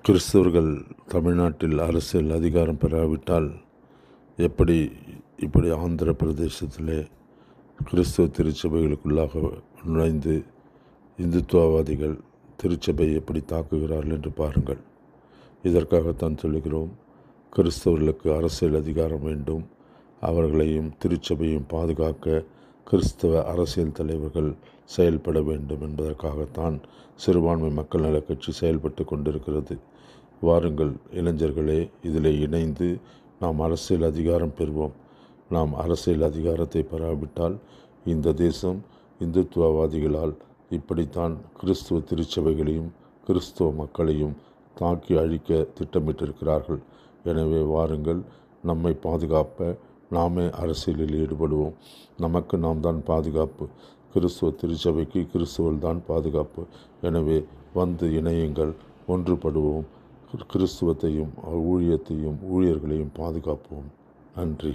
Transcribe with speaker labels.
Speaker 1: கிறிஸ்தவர்கள் தமிழ்நாட்டில் அரசியல் அதிகாரம் பெறாவிட்டால் இப்படி ஆந்திர பிரதேசத்திலே கிறிஸ்தவ திருச்சபைகளுக்குள்ளாக நுழைந்து இந்துத்துவவாதிகள் திருச்சபையை எப்படி தாக்குகிறார்கள் என்று பாருங்கள். இதற்காகத்தான் சொல்லுகிறோம், கிறிஸ்தவர்களுக்கு அரசியல் அதிகாரம் வேண்டும். அவர்களையும் திருச்சபையும் பாதுகாக்க கிறிஸ்தவ அரசியல் தலைவர்கள் செயல்பட வேண்டும் என்பதற்காகத்தான் சிறுபான்மை மக்கள் நலக் கட்சி செயல்பட்டு கொண்டிருக்கிறது. வாருங்கள் இளைஞர்களே, இதில் இணைந்து நாம் அரசியல் அதிகாரம் பெறுவோம். நாம் அரசியல் அதிகாரத்தை பெறாவிட்டால் இந்த தேசம் இந்துத்துவவாதிகளால் இப்படித்தான் கிறிஸ்துவ திருச்சபைகளையும் கிறிஸ்துவ மக்களையும் தாக்கி அழிக்க திட்டமிட்டிருக்கிறார்கள். எனவே வாருங்கள், நம்மை பாதுகாப்ப நாமே அரசியலில் ஈடுபடுவோம். நமக்கு நாம் தான் பாதுகாப்பு. கிறிஸ்துவ திருச்சபைக்கு கிறிஸ்துவல் தான் பாதுகாப்பு. எனவே வந்து இணையுங்கள், ஒன்றுபடுவோம். கிறிஸ்துவத்தையும் ஊழியத்தையும் ஊழியர்களையும் பாதுகாப்போம். நன்றி.